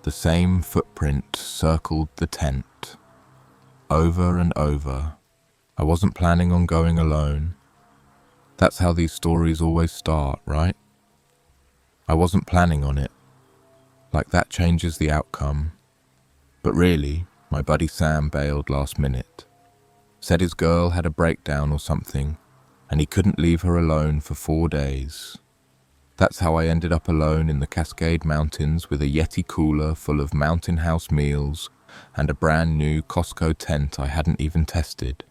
The same footprint circled the tent, over and over. I wasn't planning on going alone. That's how these stories always start, right? I wasn't planning on it. Like that changes the outcome. But really, my buddy Sam bailed last minute. Said his girl had a breakdown or something, and he couldn't leave her alone for 4 days. That's how I ended up alone in the Cascade Mountains with a Yeti cooler full of Mountain House meals and a brand new Costco tent I hadn't even tested.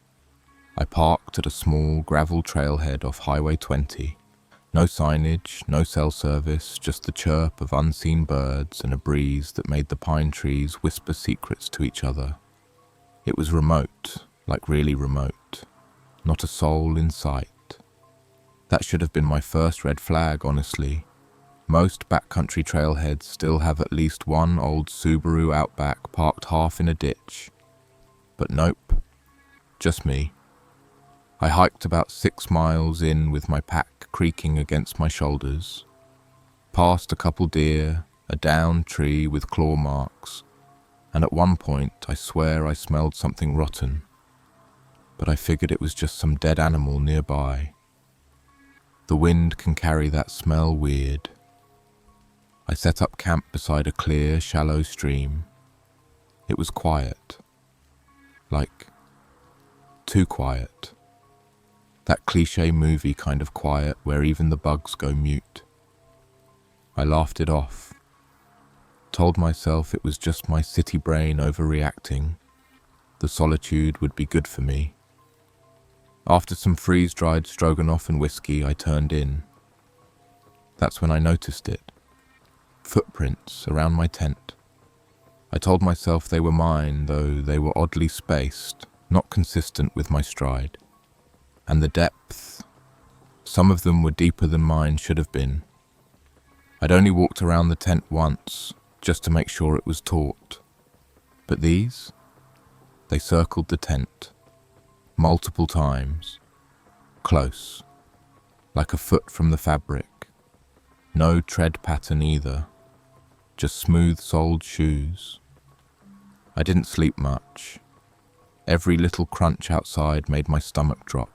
I parked at a small gravel trailhead off Highway 20. No signage, no cell service, just the chirp of unseen birds and a breeze that made the pine trees whisper secrets to each other. It was remote, like really remote. Not a soul in sight. That should have been my first red flag, honestly. Most backcountry trailheads still have at least one old Subaru Outback parked half in a ditch. But nope, just me. I hiked about 6 miles in with my pack creaking against my shoulders. Past a couple deer, a downed tree with claw marks, and at one point I swear I smelled something rotten. But I figured it was just some dead animal nearby. The wind can carry that smell weird. I set up camp beside a clear, shallow stream. It was quiet. Like, too quiet. That cliché movie kind of quiet where even the bugs go mute. I laughed it off. Told myself it was just my city brain overreacting. The solitude would be good for me. After some freeze-dried stroganoff and whiskey, I turned in. That's when I noticed it. Footprints around my tent. I told myself they were mine, though they were oddly spaced, not consistent with my stride. And the depth, some of them were deeper than mine should have been. I'd only walked around the tent once, just to make sure it was taut. But these? They circled the tent. Multiple times. Close. Like a foot from the fabric. No tread pattern either. Just smooth-soled shoes. I didn't sleep much. Every little crunch outside made my stomach drop.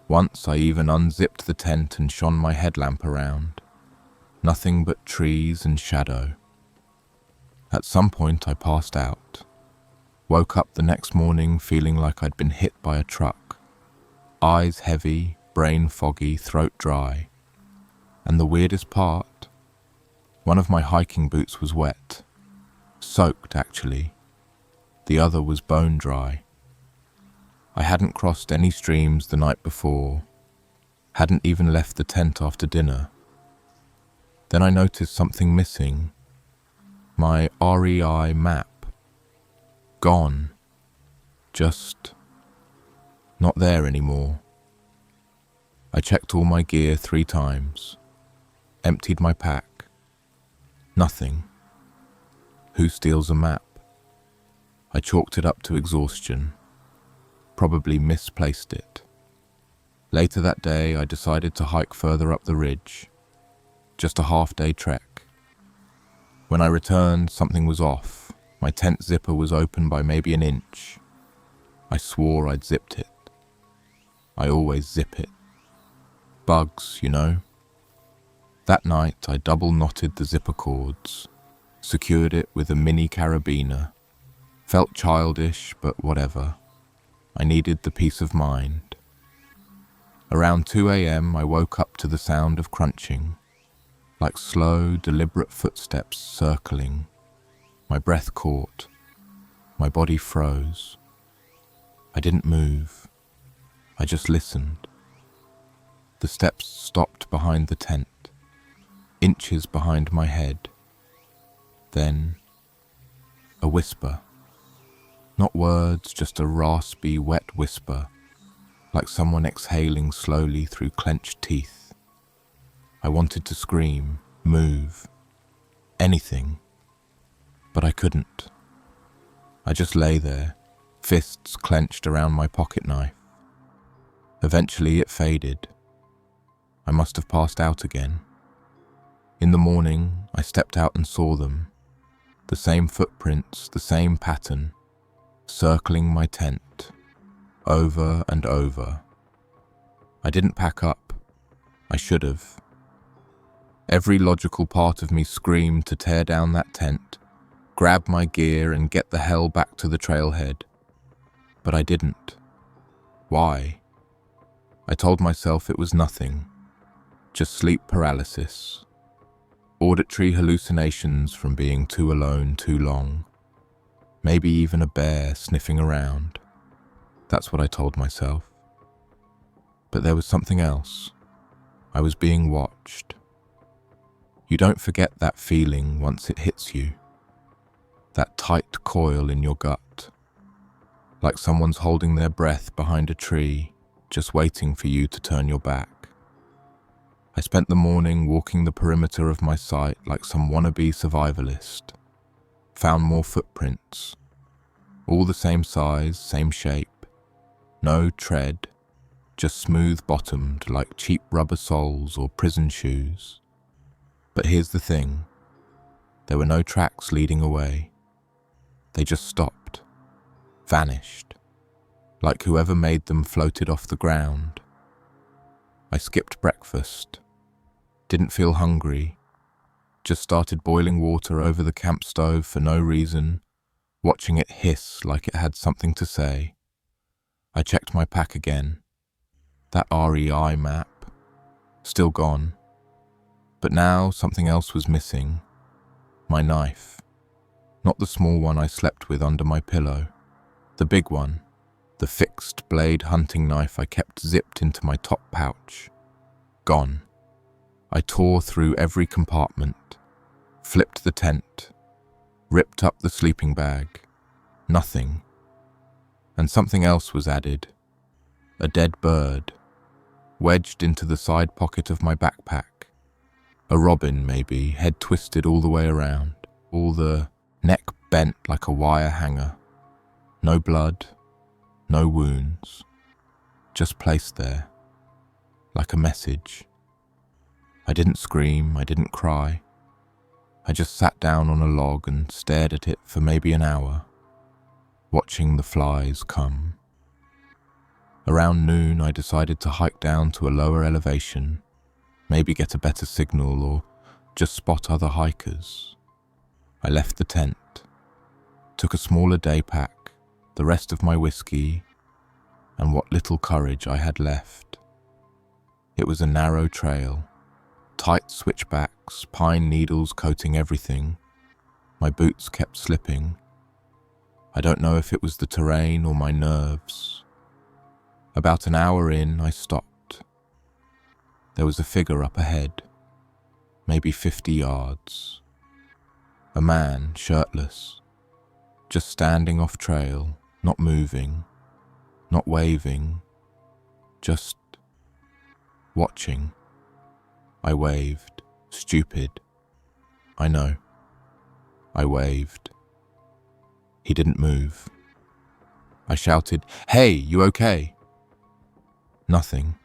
Once I even unzipped the tent and shone my headlamp around. Nothing but trees and shadow. At some point I passed out. Woke up the next morning feeling like I'd been hit by a truck. Eyes heavy, brain foggy, throat dry. And the weirdest part? One of my hiking boots was wet. Soaked, actually. The other was bone dry. I hadn't crossed any streams the night before. Hadn't even left the tent after dinner. Then I noticed something missing. My REI map. Gone. Just not there anymore. I checked all my gear 3 times. Emptied my pack. Nothing. Who steals a map? I chalked it up to exhaustion. Probably misplaced it. Later that day, I decided to hike further up the ridge. Just a half-day trek. When I returned, something was off. My tent zipper was open by maybe an inch. I swore I'd zipped it. I always zip it. Bugs, you know. That night, I double-knotted the zipper cords, secured it with a mini carabiner. Felt childish, but whatever. I needed the peace of mind. Around 2 a.m., I woke up to the sound of crunching, like slow, deliberate footsteps circling. My breath caught. My body froze. I didn't move. I just listened. The steps stopped behind the tent, inches behind my head. Then, a whisper. Not words, just a raspy, wet whisper, like someone exhaling slowly through clenched teeth. I wanted to scream, move, anything, but I couldn't. I just lay there, fists clenched around my pocket knife. Eventually it faded. I must have passed out again. In the morning, I stepped out and saw them. The same footprints, the same pattern, circling my tent, over and over. I didn't pack up. I should have. Every logical part of me screamed to tear down that tent, grab my gear and get the hell back to the trailhead. But I didn't. Why? I told myself it was nothing, just sleep paralysis, auditory hallucinations from being too alone too long, maybe even a bear sniffing around. That's what I told myself. But there was something else. I was being watched. You don't forget that feeling once it hits you. That tight coil in your gut. Like someone's holding their breath behind a tree, just waiting for you to turn your back. I spent the morning walking the perimeter of my site like some wannabe survivalist. Found more footprints. All the same size, same shape. No tread, just smooth-bottomed like cheap rubber soles or prison shoes. But here's the thing. There were no tracks leading away. They just stopped, vanished, like whoever made them floated off the ground. I skipped breakfast, didn't feel hungry, just started boiling water over the camp stove for no reason, watching it hiss like it had something to say. I checked my pack again. That REI map, still gone. But now something else was missing. My knife. Not the small one I slept with under my pillow. The big one. The fixed blade hunting knife I kept zipped into my top pouch. Gone. I tore through every compartment. Flipped the tent. Ripped up the sleeping bag. Nothing. And something else was added. A dead bird. Wedged into the side pocket of my backpack. A robin, maybe, head twisted all the way around, all the neck bent like a wire hanger. No blood, no wounds, just placed there, like a message. I didn't scream, I didn't cry. I just sat down on a log and stared at it for maybe an hour, watching the flies come. Around noon, I decided to hike down to a lower elevation, maybe get a better signal or just spot other hikers. I left the tent, took a smaller day pack, the rest of my whiskey, and what little courage I had left. It was a narrow trail, tight switchbacks, pine needles coating everything. My boots kept slipping. I don't know if it was the terrain or my nerves. About an hour in, I stopped. There was a figure up ahead, maybe 50 yards. A man, shirtless, just standing off trail, not moving, not waving, just watching. I waved, stupid. I know. I waved. He didn't move. I shouted, "Hey, you okay?" Nothing.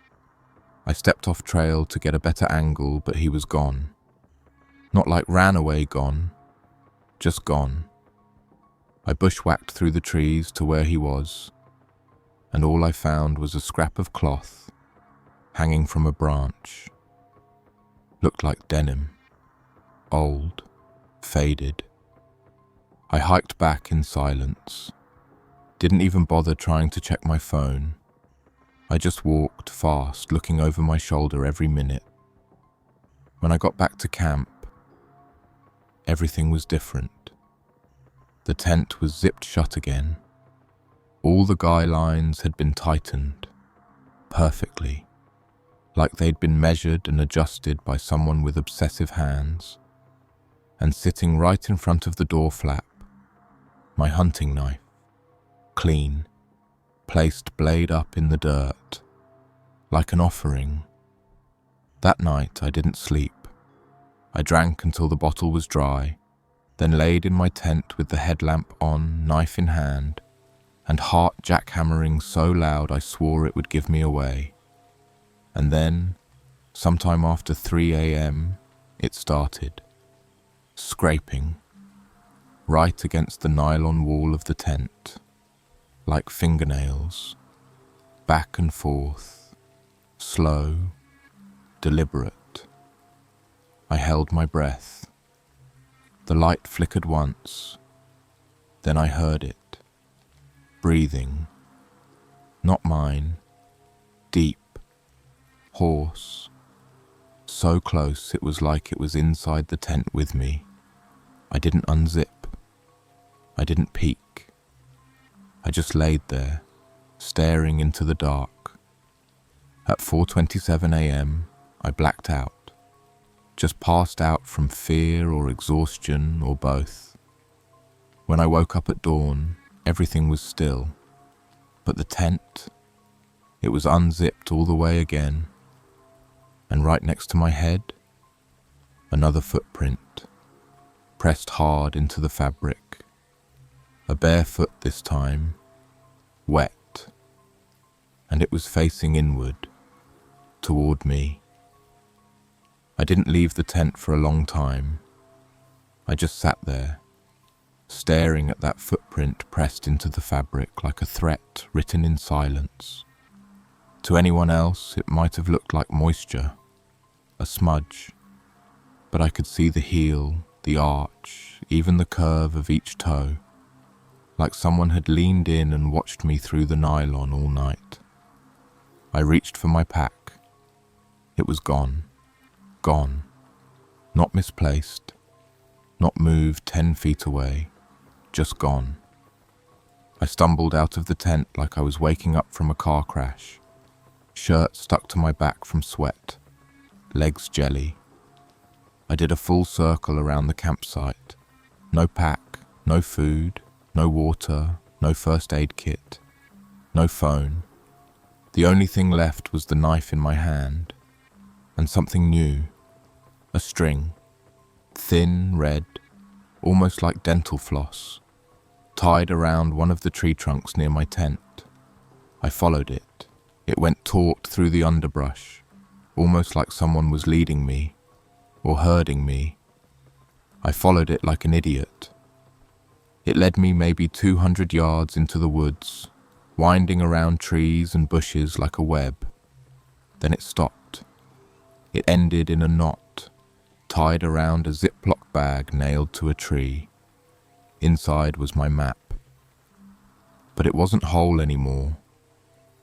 I stepped off trail to get a better angle, but he was gone. Not like ran away gone, just gone. I bushwhacked through the trees to where he was, and all I found was a scrap of cloth hanging from a branch. Looked like denim, old, faded. I hiked back in silence, didn't even bother trying to check my phone. I just walked fast, looking over my shoulder every minute. When I got back to camp, everything was different. The tent was zipped shut again. All the guy lines had been tightened, perfectly, like they'd been measured and adjusted by someone with obsessive hands. And sitting right in front of the door flap, my hunting knife, clean, placed blade up in the dirt, like an offering. That night I didn't sleep. I drank until the bottle was dry, then laid in my tent with the headlamp on, knife in hand, and heart jackhammering so loud I swore it would give me away. And then, sometime after 3 a.m., it started. Scraping. right against the nylon wall of the tent, like fingernails, back and forth, slow, deliberate. I held my breath. The light flickered once, then I heard it, breathing, not mine, deep, hoarse, so close it was like it was inside the tent with me. I didn't unzip. I didn't peek. I just laid there, staring into the dark. At 4:27 a.m., I blacked out, just passed out from fear or exhaustion or both. When I woke up at dawn, everything was still, but the tent, it was unzipped all the way again, and right next to my head, another footprint, pressed hard into the fabric. A bare foot this time, wet, and it was facing inward, toward me. I didn't leave the tent for a long time. I just sat there, staring at that footprint pressed into the fabric like a threat written in silence. To anyone else, it might have looked like moisture, a smudge, but I could see the heel, the arch, even the curve of each toe, like someone had leaned in and watched me through the nylon all night. I reached for my pack. It was gone. Gone. Not misplaced. Not moved 10 feet away. Just gone. I stumbled out of the tent like I was waking up from a car crash. Shirt stuck to my back from sweat. Legs jelly. I did a full circle around the campsite. No pack, no food, no water, no first aid kit, no phone. The only thing left was the knife in my hand, and something new, a string, thin, red, almost like dental floss, tied around one of the tree trunks near my tent. I followed it. It went taut through the underbrush, almost like someone was leading me, or herding me. I followed it like an idiot. It led me maybe 200 yards into the woods, winding around trees and bushes like a web. Then it stopped. It ended in a knot, tied around a Ziploc bag nailed to a tree. Inside was my map. But it wasn't whole anymore.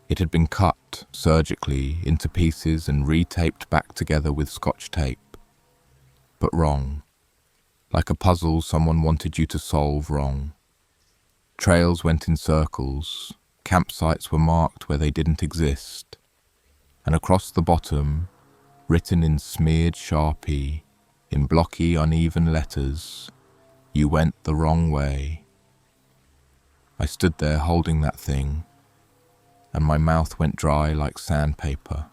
It had been cut surgically into pieces and retaped back together with Scotch tape. But wrong. Like a puzzle someone wanted you to solve wrong. Trails went in circles, campsites were marked where they didn't exist, and across the bottom, written in smeared Sharpie, in blocky uneven letters, you went the wrong way. I stood there holding that thing, and my mouth went dry like sandpaper.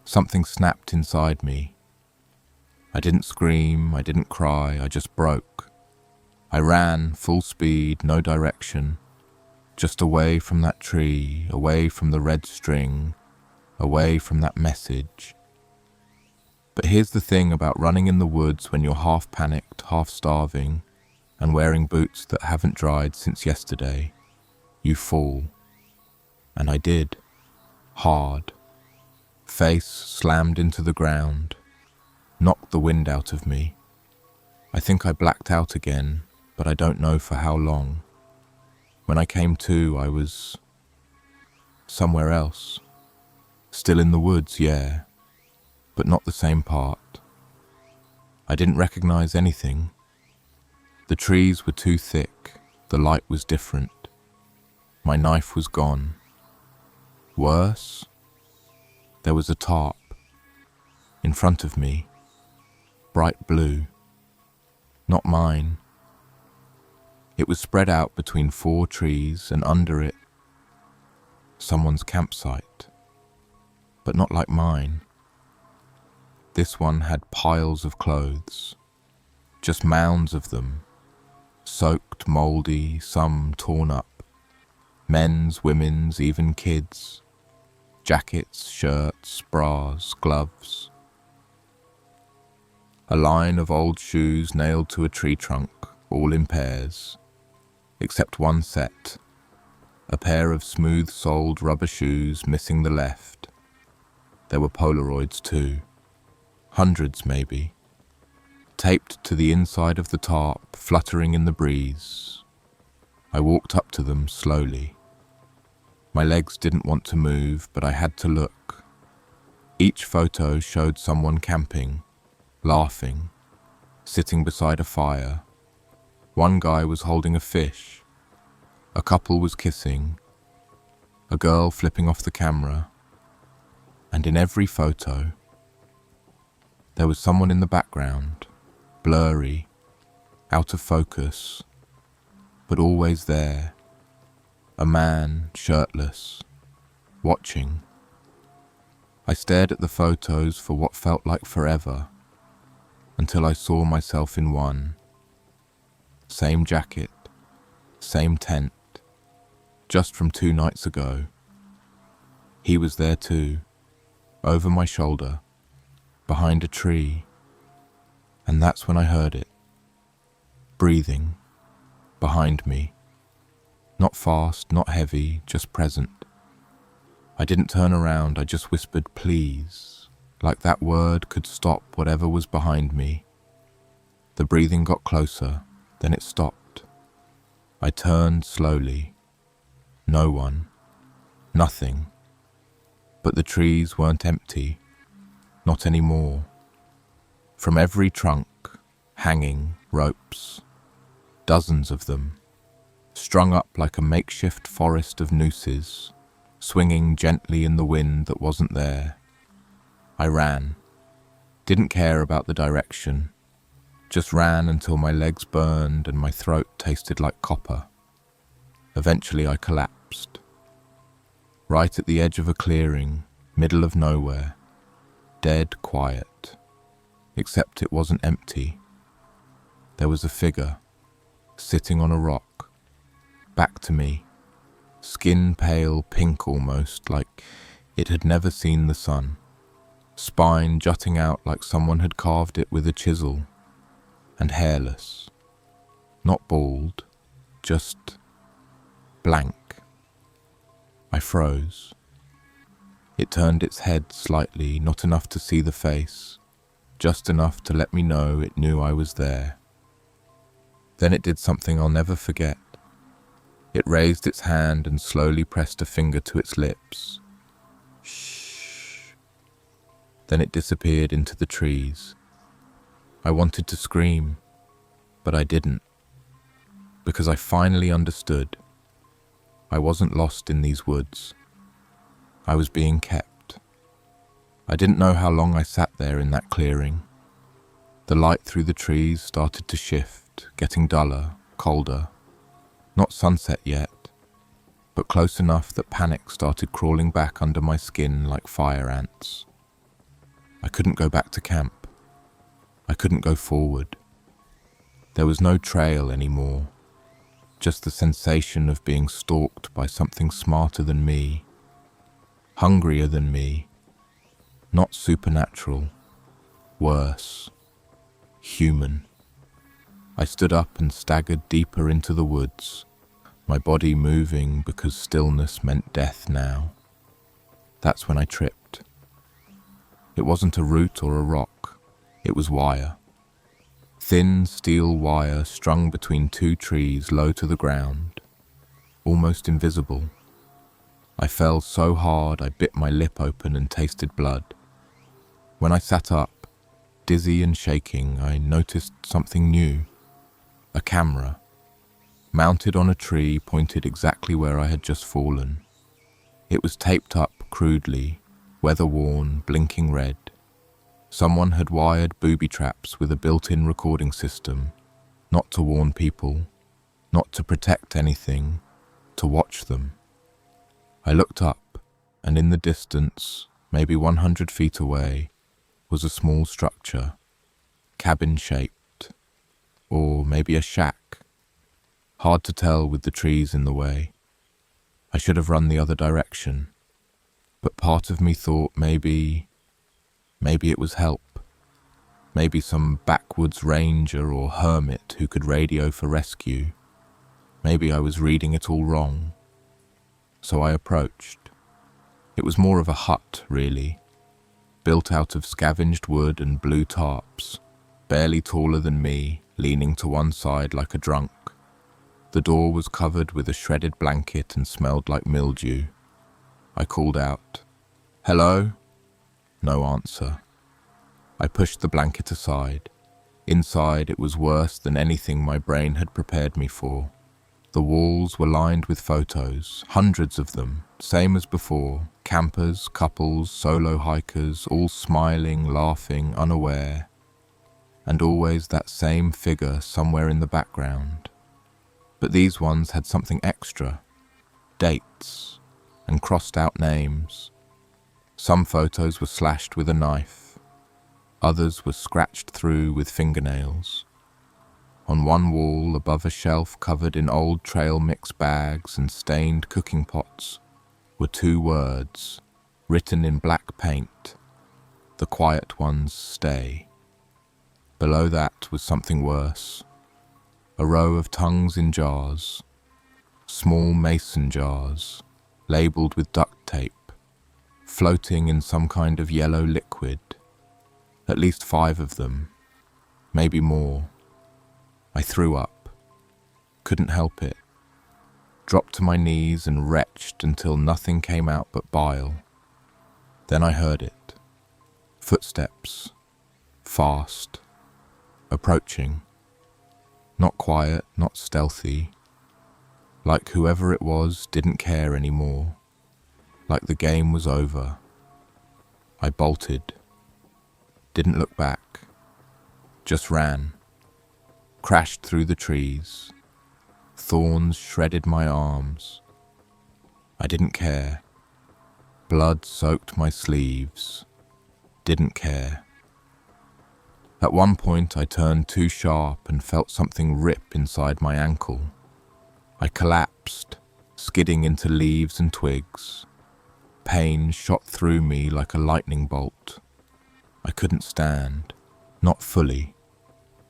Something snapped inside me. I didn't scream, I didn't cry, I just broke. I ran, full speed, no direction, just away from that tree, away from the red string, away from that message. But here's the thing about running in the woods when you're half panicked, half starving, and wearing boots that haven't dried since yesterday. You fall. And I did. Hard. Face slammed into the ground. Knocked the wind out of me. I think I blacked out again, but I don't know for how long. When I came to, I was somewhere else. Still in the woods, yeah, but not the same part. I didn't recognize anything. The trees were too thick, the light was different. My knife was gone. Worse, there was a tarp in front of me. Bright blue. Not mine. It was spread out between 4 trees and under it, someone's campsite. But not like mine. This one had piles of clothes. Just mounds of them. Soaked, mouldy, some torn up. Men's, women's, even kids. Jackets, shirts, bras, gloves. A line of old shoes nailed to a tree trunk, all in pairs, except one set, a pair of smooth-soled rubber shoes missing the left. There were Polaroids too, hundreds maybe, taped to the inside of the tarp, fluttering in the breeze. I walked up to them slowly. My legs didn't want to move, but I had to look. Each photo showed someone camping, laughing, sitting beside a fire. One guy was holding a fish. A couple was kissing. A girl flipping off the camera. And in every photo, there was someone in the background, blurry, out of focus, but always there. A man, shirtless, watching. I stared at the photos for what felt like forever, until I saw myself in one. Same jacket, same tent, just from 2 nights ago. He was there too, over my shoulder, behind a tree, and that's when I heard it, breathing, behind me. Not fast, not heavy, just present. I didn't turn around, I just whispered, please, like that word could stop whatever was behind me. The breathing got closer, then it stopped. I turned slowly. No one. Nothing. But the trees weren't empty. Not anymore. From every trunk, hanging ropes. Dozens of them. Strung up like a makeshift forest of nooses, swinging gently in the wind that wasn't there. I ran. Didn't care about the direction. Just ran until my legs burned and my throat tasted like copper. Eventually I collapsed. Right at the edge of a clearing, middle of nowhere. Dead quiet. Except it wasn't empty. There was a figure, sitting on a rock, back to me, skin pale pink almost, like it had never seen the sun. Spine jutting out like someone had carved it with a chisel. And hairless. Not bald, just blank. I froze. It turned its head slightly, not enough to see the face, just enough to let me know it knew I was there. Then it did something I'll never forget. It raised its hand and slowly pressed a finger to its lips. Shh. Then it disappeared into the trees. I wanted to scream, but I didn't, because I finally understood. I wasn't lost in these woods. I was being kept. I didn't know how long I sat there in that clearing. The light through the trees started to shift, getting duller, colder. Not sunset yet, but close enough that panic started crawling back under my skin like fire ants. I couldn't go back to camp. I couldn't go forward. There was no trail anymore, just the sensation of being stalked by something smarter than me, hungrier than me, not supernatural, worse, human. I stood up and staggered deeper into the woods, my body moving because stillness meant death now. That's when I tripped. It wasn't a root or a rock. It was wire. Thin steel wire strung between 2 trees low to the ground, almost invisible. I fell so hard I bit my lip open and tasted blood. When I sat up, dizzy and shaking, I noticed something new. A camera, mounted on a tree pointed exactly where I had just fallen. It was taped up crudely, weather-worn, blinking red. Someone had wired booby traps with a built-in recording system, not to warn people, not to protect anything, to watch them. I looked up, and in the distance, maybe 100 feet away, was a small structure, cabin-shaped, or maybe a shack. Hard to tell with the trees in the way. I should have run the other direction, but part of me thought maybe it was help. Maybe some backwoods ranger or hermit who could radio for rescue. Maybe I was reading it all wrong. So I approached. It was more of a hut, really, built out of scavenged wood and blue tarps, barely taller than me, leaning to one side like a drunk. The door was covered with a shredded blanket and smelled like mildew. I called out, "Hello?" No answer. I pushed the blanket aside. Inside, it was worse than anything my brain had prepared me for. The walls were lined with photos, hundreds of them, same as before. Campers, couples, solo hikers, all smiling, laughing, unaware. And always that same figure somewhere in the background. But these ones had something extra. Dates and crossed out names. Some photos were slashed with a knife. Others were scratched through with fingernails. On one wall, above a shelf covered in old trail mix bags and stained cooking pots, were 2 words, written in black paint. The quiet ones stay. Below that was something worse. A row of tongues in jars, small mason jars, labelled with duct tape, floating in some kind of yellow liquid. At least 5 of them, maybe more. I threw up, couldn't help it, dropped to my knees and retched until nothing came out but bile. Then I heard it. Footsteps, fast, approaching. Not quiet, not stealthy. Like whoever it was didn't care anymore. Like the game was over. I bolted. Didn't look back. Just ran. Crashed through the trees. Thorns shredded my arms. I didn't care. Blood soaked my sleeves. Didn't care. At one point I turned too sharp and felt something rip inside my ankle. I collapsed, skidding into leaves and twigs. Pain shot through me like a lightning bolt. I couldn't stand, not fully.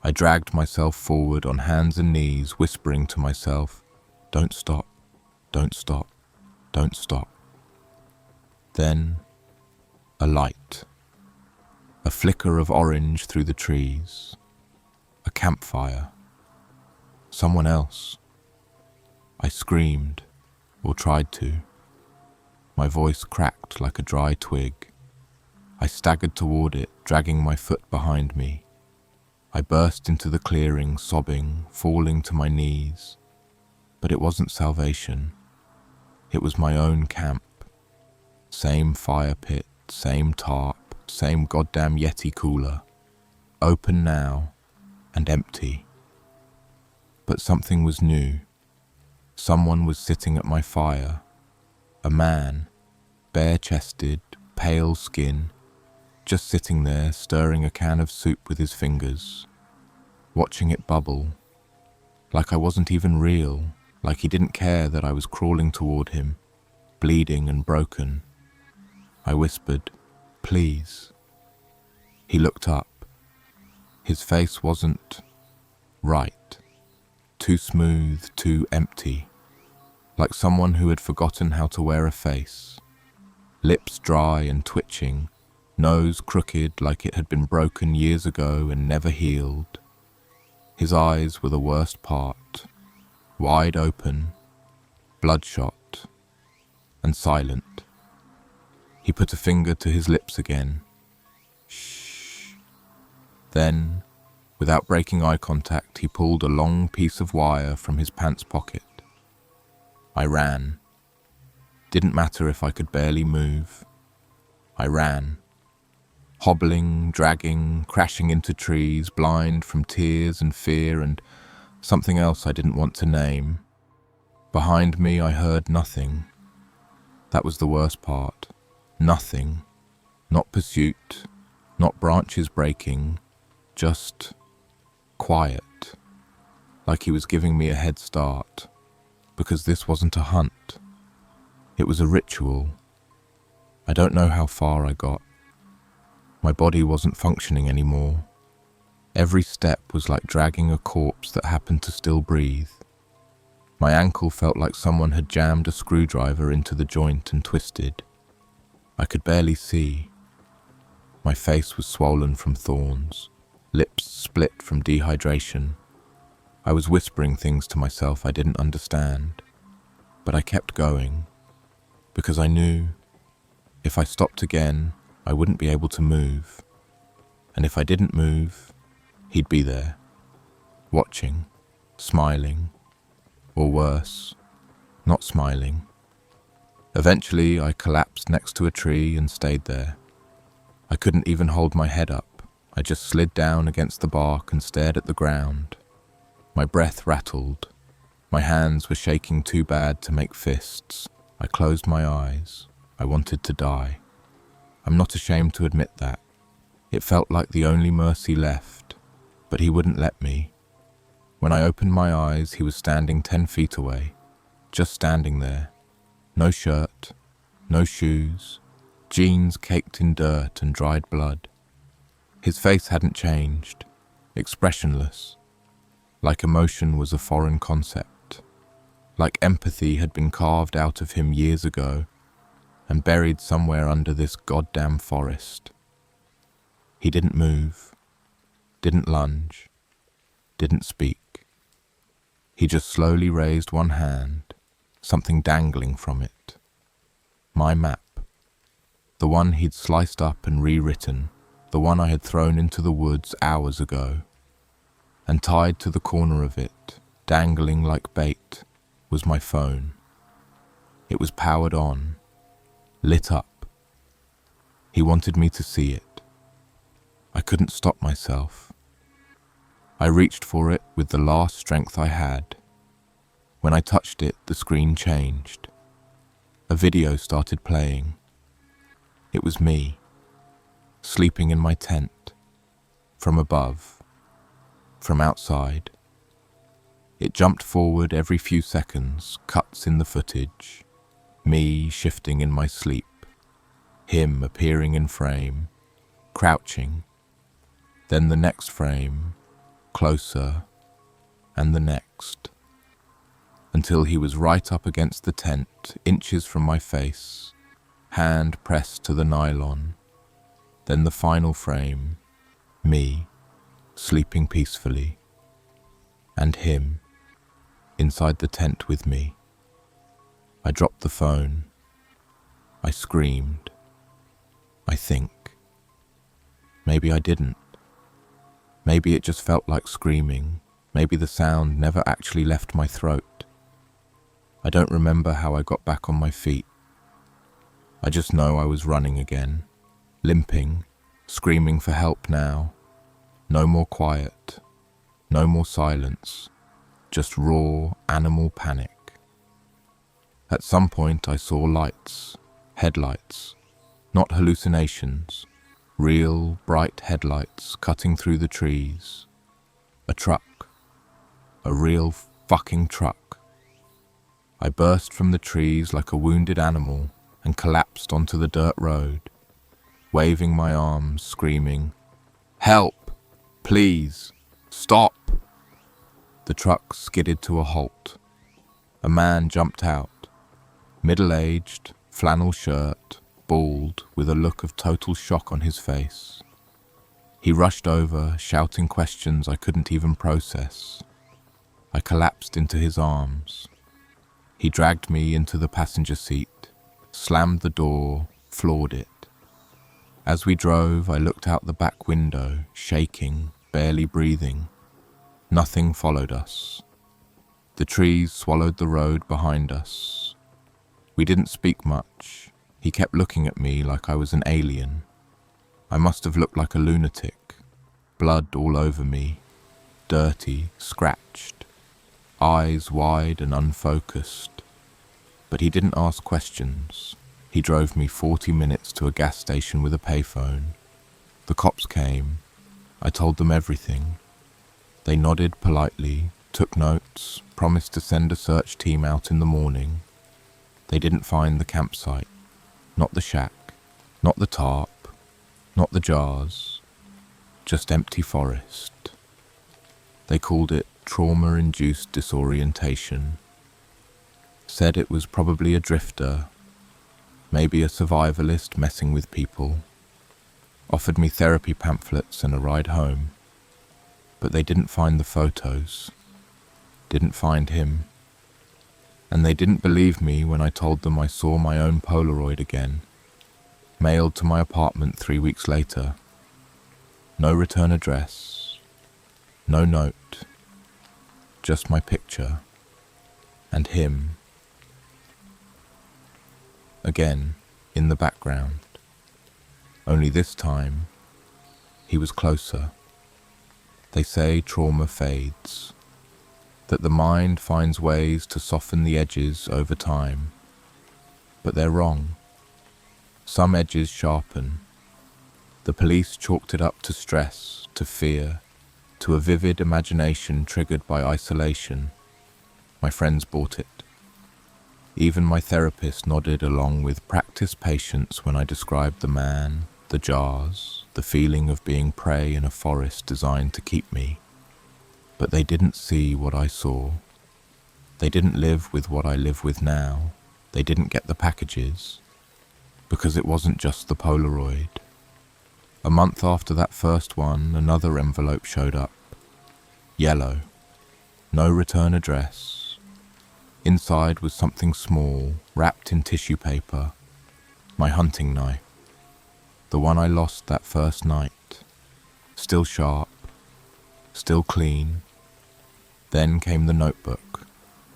I dragged myself forward on hands and knees, whispering to myself, "Don't stop, don't stop, don't stop." Then, a light. A flicker of orange through the trees. A campfire. Someone else. I screamed, or tried to. My voice cracked like a dry twig. I staggered toward it, dragging my foot behind me. I burst into the clearing, sobbing, falling to my knees. But it wasn't salvation. It was my own camp. Same fire pit, same tarp, same goddamn Yeti cooler. Open now, and empty. But something was new. Someone was sitting at my fire. A man, bare-chested, pale skin, just sitting there stirring a can of soup with his fingers, watching it bubble, like I wasn't even real, like he didn't care that I was crawling toward him, bleeding and broken. I whispered, "Please." He looked up. His face wasn't right, too smooth, too empty, like someone who had forgotten how to wear a face, lips dry and twitching, nose crooked like it had been broken years ago and never healed. His eyes were the worst part, wide open, bloodshot, and silent. He put a finger to his lips again. Shh. Then, without breaking eye contact, he pulled a long piece of wire from his pants pocket. I ran. Didn't matter if I could barely move. I ran. Hobbling, dragging, crashing into trees, blind from tears and fear and something else I didn't want to name. Behind me I heard nothing. That was the worst part. Nothing. Not pursuit, not branches breaking, just quiet. Like he was giving me a head start. Because this wasn't a hunt. It was a ritual. I don't know how far I got. My body wasn't functioning anymore. Every step was like dragging a corpse that happened to still breathe. My ankle felt like someone had jammed a screwdriver into the joint and twisted. I could barely see. My face was swollen from thorns, lips split from dehydration. I was whispering things to myself I didn't understand, but I kept going, because I knew if I stopped again, I wouldn't be able to move. And if I didn't move, he'd be there, watching, smiling, or worse, not smiling. Eventually, I collapsed next to a tree and stayed there. I couldn't even hold my head up. I just slid down against the bark and stared at the ground. My breath rattled. My hands were shaking too bad to make fists. I closed my eyes. I wanted to die. I'm not ashamed to admit that. It felt like the only mercy left, but he wouldn't let me. When I opened my eyes, he was standing 10 feet away, just standing there. No shirt, no shoes, jeans caked in dirt and dried blood. His face hadn't changed, expressionless, like emotion was a foreign concept, like empathy had been carved out of him years ago and buried somewhere under this goddamn forest. He didn't move, didn't lunge, didn't speak. He just slowly raised one hand, something dangling from it. My map. The one he'd sliced up and rewritten, the one I had thrown into the woods hours ago. And tied to the corner of it, dangling like bait, was my phone. It was powered on, lit up. He wanted me to see it. I couldn't stop myself. I reached for it with the last strength I had. When I touched it, the screen changed. A video started playing. It was me, sleeping in my tent, from above, from outside. It jumped forward every few seconds, cuts in the footage, me shifting in my sleep, him appearing in frame, crouching, then the next frame, closer, and the next, until he was right up against the tent, inches from my face, hand pressed to the nylon. Then the final frame, me, sleeping peacefully, and him, inside the tent with me. I dropped the phone. I screamed. I think. Maybe I didn't. Maybe it just felt like screaming. Maybe the sound never actually left my throat. I don't remember how I got back on my feet. I just know I was running again, limping, screaming for help now. No more quiet, no more silence, just raw animal panic. At some point I saw lights, headlights, not hallucinations, real bright headlights cutting through the trees. A truck, a real fucking truck. I burst from the trees like a wounded animal and collapsed onto the dirt road, waving my arms, screaming, "Help! Please! Stop!" The truck skidded to a halt. A man jumped out, middle-aged, flannel shirt, bald, with a look of total shock on his face. He rushed over, shouting questions I couldn't even process. I collapsed into his arms. He dragged me into the passenger seat, slammed the door, floored it. As we drove, I looked out the back window, shaking, barely breathing. Nothing followed us. The trees swallowed the road behind us. We didn't speak much. He kept looking at me like I was an alien. I must have looked like a lunatic. Blood all over me, dirty, scratched, eyes wide and unfocused. But he didn't ask questions. He drove me 40 minutes to a gas station with a payphone. The cops came. I told them everything. They nodded politely, took notes, promised to send a search team out in the morning. They didn't find the campsite, not the shack, not the tarp, not the jars. just empty forest. They called it trauma-induced disorientation. Said it was probably a drifter, maybe a survivalist messing with people. Offered me therapy pamphlets and a ride home. But they didn't find the photos. Didn't find him. And they didn't believe me when I told them I saw my own Polaroid again, mailed to my apartment 3 weeks later. No return address, no note, just my picture, and him. Again, in the background. Only this time, he was closer. They say trauma fades, that the mind finds ways to soften the edges over time. But they're wrong. Some edges sharpen. The police chalked it up to stress, to fear, to a vivid imagination triggered by isolation. My friends bought it. Even my therapist nodded along with practice patience when I described the man, the jars, the feeling of being prey in a forest designed to keep me. But they didn't see what I saw. They didn't live with what I live with now. They didn't get the packages. Because it wasn't just the Polaroid. A month after that first one, another envelope showed up. Yellow. No return address. Inside was something small, wrapped in tissue paper. My hunting knife. The one I lost that first night. Still sharp. Still clean. Then came the notebook.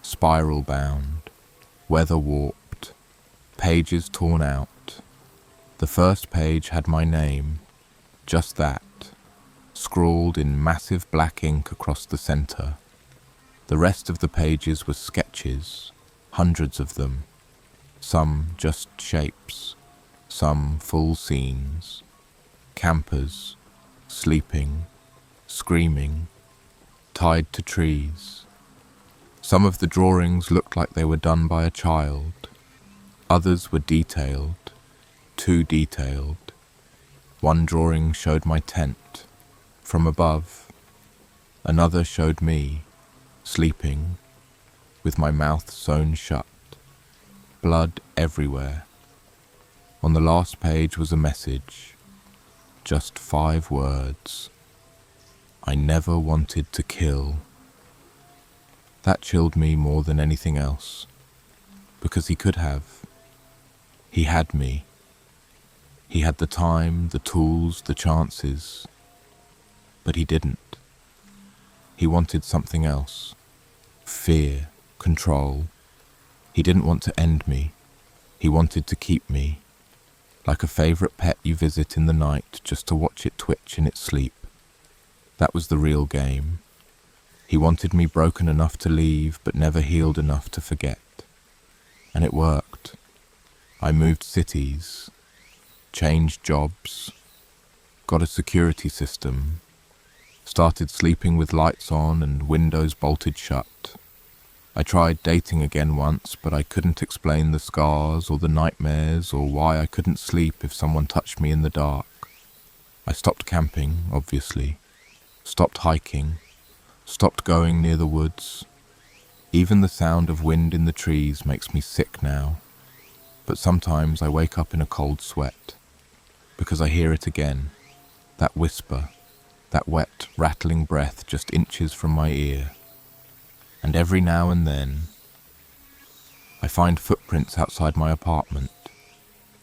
Spiral bound. Weather warped. Pages torn out. The first page had my name. Just that. Scrawled in massive black ink across the center. The rest of the pages were sketches. Hundreds of them. Some just shapes. Some full scenes. Campers. Sleeping. Screaming. Tied to trees. Some of the drawings looked like they were done by a child. Others were detailed. Too detailed. One drawing showed my tent, from above. Another showed me, sleeping, with my mouth sewn shut. Blood everywhere. On the last page was a message. Just 5 words. I never wanted to kill. That chilled me more than anything else, because he could have. He had me. He had the time, the tools, the chances, but he didn't. He wanted something else. Fear, control. He didn't want to end me. He wanted to keep me, like a favorite pet you visit in the night just to watch it twitch in its sleep. That was the real game. He wanted me broken enough to leave, but never healed enough to forget. And it worked. I moved cities, changed jobs, got a security system, started sleeping with lights on and windows bolted shut. I tried dating again once, but I couldn't explain the scars or the nightmares or why I couldn't sleep if someone touched me in the dark. I stopped camping, obviously, stopped hiking, stopped going near the woods. Even the sound of wind in the trees makes me sick now. But sometimes I wake up in a cold sweat, because I hear it again, that whisper, that wet, rattling breath just inches from my ear. And every now and then, I find footprints outside my apartment.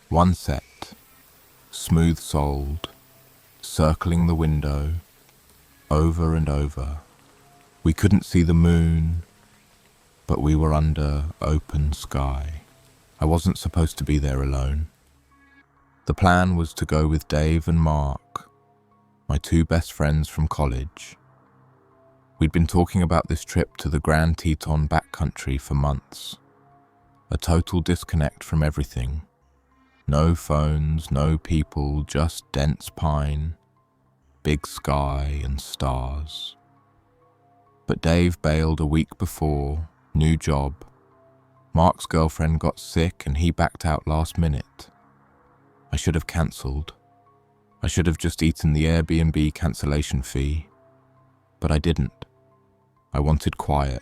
One set, smooth-soled, circling the window, over and over. We couldn't see the moon, but we were under open sky. I wasn't supposed to be there alone. The plan was to go with Dave and Mark, my 2 best friends from college. We'd been talking about this trip to the Grand Teton backcountry for months. A total disconnect from everything. No phones, no people, just dense pine, big sky and stars. But Dave bailed a week before, new job. Mark's girlfriend got sick and he backed out last minute. I should have cancelled. I should have just eaten the Airbnb cancellation fee, but I didn't. I wanted quiet.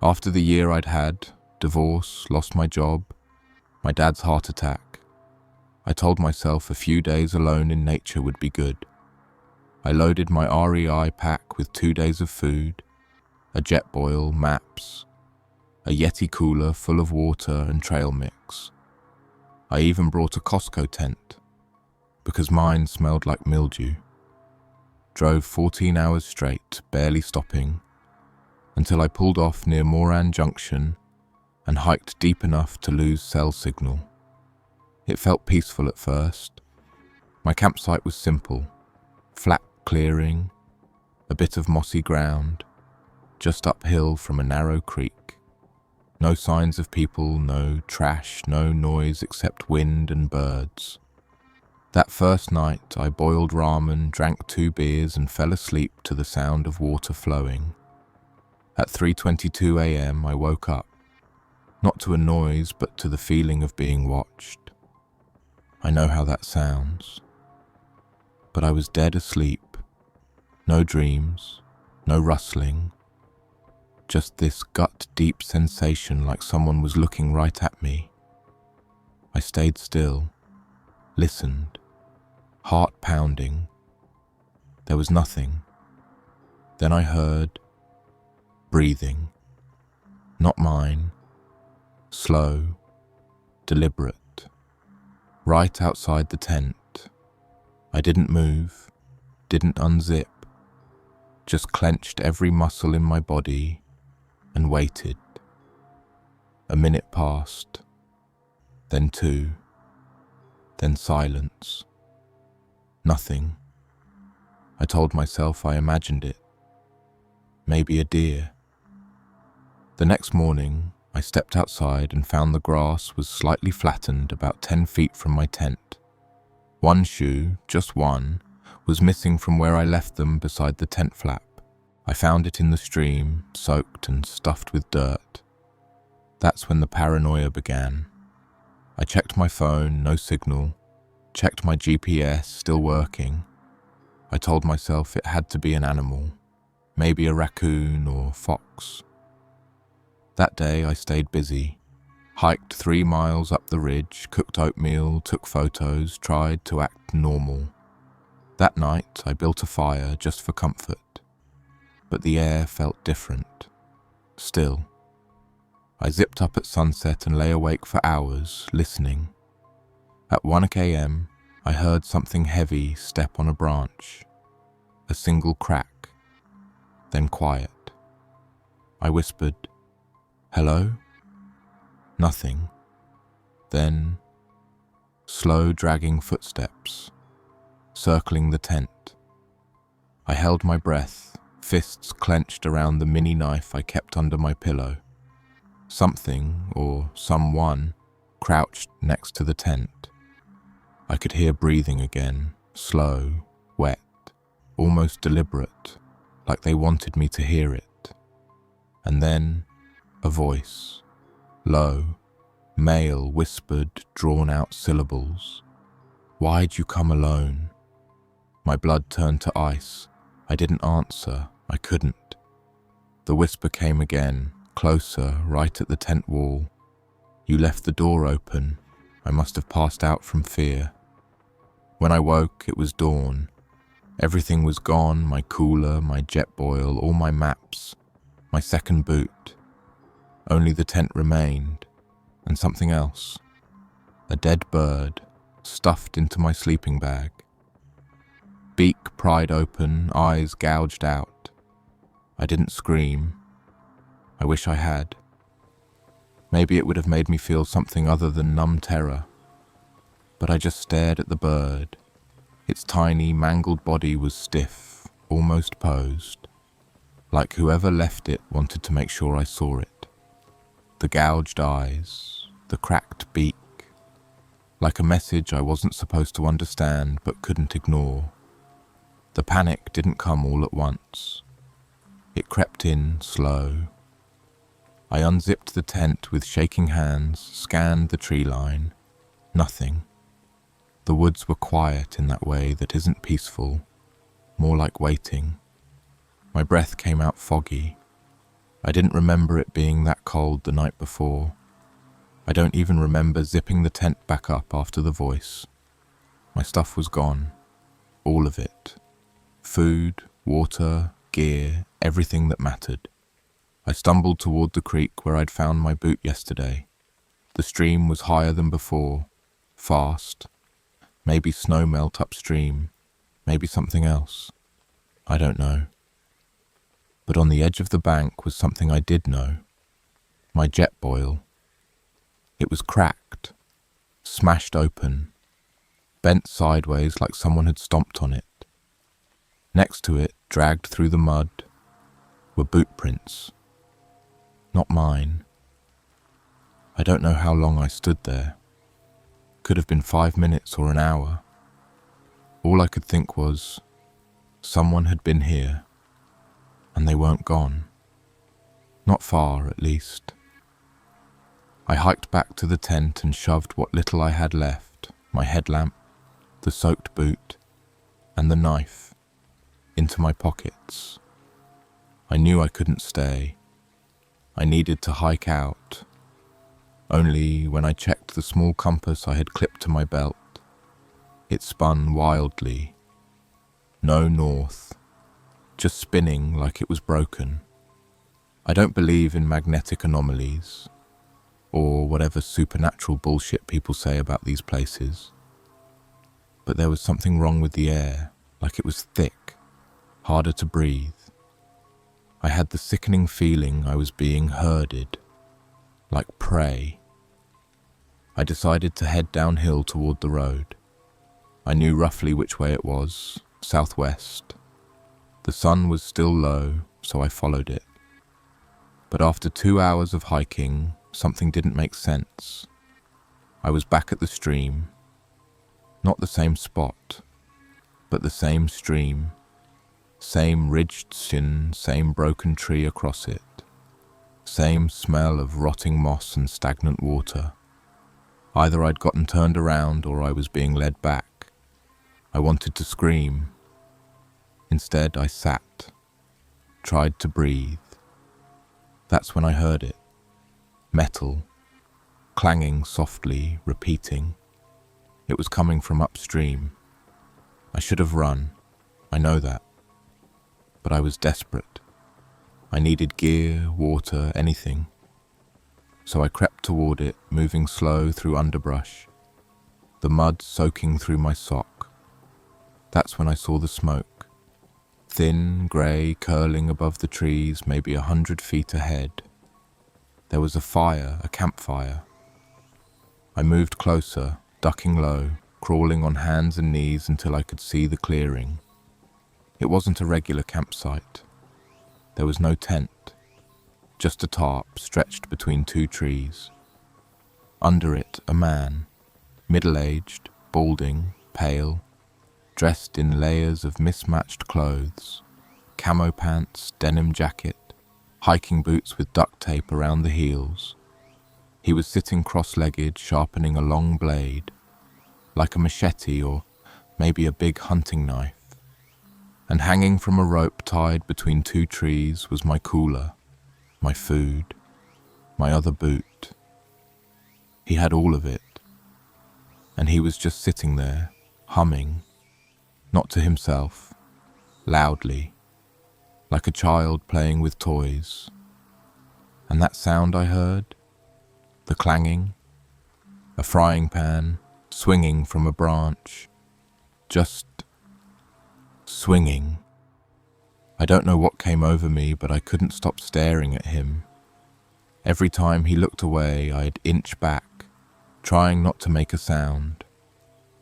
After the year I'd had, divorce, lost my job, my dad's heart attack, I told myself a few days alone in nature would be good. I loaded my REI pack with 2 days of food, a Jetboil, maps, a Yeti cooler full of water and trail mix. I even brought a Costco tent, because mine smelled like mildew. Drove 14 hours straight, barely stopping, until I pulled off near Moran Junction and hiked deep enough to lose cell signal. It felt peaceful at first. My campsite was simple, flat clearing, a bit of mossy ground, just uphill from a narrow creek. No signs of people, no trash, no noise except wind and birds. That first night I boiled ramen, drank 2 beers and fell asleep to the sound of water flowing. At 3:22 a.m. I woke up, not to a noise but to the feeling of being watched. I know how that sounds. But I was dead asleep. No dreams, no rustling. Just this gut-deep sensation like someone was looking right at me. I stayed still, listened, heart pounding. There was nothing. Then I heard breathing. Not mine. Slow, deliberate. Right outside the tent. I didn't move, didn't unzip, just clenched every muscle in my body and waited. A minute passed, then 2, then silence. Nothing. I told myself I imagined it. Maybe a deer. The next morning, I stepped outside and found the grass was slightly flattened about 10 feet from my tent. One shoe, just one, was missing from where I left them beside the tent flap. I found it in the stream, soaked and stuffed with dirt. That's when the paranoia began. I checked my phone, no signal. Checked my GPS, still working. I told myself it had to be an animal, maybe a raccoon or fox. That day I stayed busy. Hiked 3 miles up the ridge, cooked oatmeal, took photos, tried to act normal. That night I built a fire just for comfort. But the air felt different. Still. I zipped up at sunset and lay awake for hours, listening. At 1 a.m., I heard something heavy step on a branch. A single crack. Then quiet. I whispered, "Hello?" Nothing. Then, slow dragging footsteps, circling the tent. I held my breath, fists clenched around the mini knife I kept under my pillow. Something, or someone, crouched next to the tent. I could hear breathing again, slow, wet, almost deliberate, like they wanted me to hear it. And then, a voice. Low, male, whispered, drawn-out syllables. "Why'd you come alone?" My blood turned to ice. I didn't answer. I couldn't. The whisper came again, closer, right at the tent wall. "You left the door open. I must have passed out from fear." When I woke, it was dawn. Everything was gone, my cooler, my Jetboil, all my maps, my second boot. Only the tent remained, and something else. A dead bird, stuffed into my sleeping bag. Beak pried open, eyes gouged out. I didn't scream. I wish I had. Maybe it would have made me feel something other than numb terror. But I just stared at the bird. Its tiny, mangled body was stiff, almost posed, like whoever left it wanted to make sure I saw it. The gouged eyes, the cracked beak, like a message I wasn't supposed to understand but couldn't ignore. The panic didn't come all at once. It crept in slow. I unzipped the tent with shaking hands, scanned the tree line. Nothing. The woods were quiet in that way that isn't peaceful, more like waiting. My breath came out foggy. I didn't remember it being that cold the night before. I don't even remember zipping the tent back up after the voice. My stuff was gone. All of it. Food, water, gear, everything that mattered. I stumbled toward the creek where I'd found my boot yesterday. The stream was higher than before, fast. Maybe snow melt upstream, maybe something else. I don't know. But on the edge of the bank was something I did know. My jet boil. It was cracked, smashed open, bent sideways like someone had stomped on it. Next to it, dragged through the mud, were boot prints. Not mine. I don't know how long I stood there. Could have been 5 minutes or an hour. All I could think was, someone had been here, and they weren't gone. Not far, at least. I hiked back to the tent and shoved what little I had left, my headlamp, the soaked boot, and the knife, into my pockets. I knew I couldn't stay. I needed to hike out. Only when I checked the small compass I had clipped to my belt, it spun wildly. No north, just spinning like it was broken. I don't believe in magnetic anomalies, or whatever supernatural bullshit people say about these places. But there was something wrong with the air, like it was thick, harder to breathe. I had the sickening feeling I was being herded, like prey. I decided to head downhill toward the road. I knew roughly which way it was, southwest. The sun was still low, so I followed it. But after 2 hours of hiking, something didn't make sense. I was back at the stream. Not the same spot, but the same stream. Same ridged shin, same broken tree across it. Same smell of rotting moss and stagnant water. Either I'd gotten turned around or I was being led back. I wanted to scream. Instead, I sat, tried to breathe. That's when I heard it. Metal, clanging softly, repeating. It was coming from upstream. I should have run, I know that. But I was desperate. I needed gear, water, anything. So I crept toward it, moving slow through underbrush, the mud soaking through my sock. That's when I saw the smoke. Thin, grey, curling above the trees, maybe 100 feet ahead. There was a fire, a campfire. I moved closer, ducking low, crawling on hands and knees until I could see the clearing. It wasn't a regular campsite. There was no tent, just a tarp stretched between 2 trees. Under it, a man, middle-aged, balding, pale, dressed in layers of mismatched clothes, camo pants, denim jacket, hiking boots with duct tape around the heels. He was sitting cross-legged, sharpening a long blade, like a machete or maybe a big hunting knife. And hanging from a rope tied between 2 trees was my cooler, my food, my other boot. He had all of it, and he was just sitting there, humming, not to himself, loudly, like a child playing with toys. And that sound I heard, the clanging, a frying pan swinging from a branch, just swinging. I don't know what came over me, but I couldn't stop staring at him. Every time he looked away, I'd inch back, trying not to make a sound.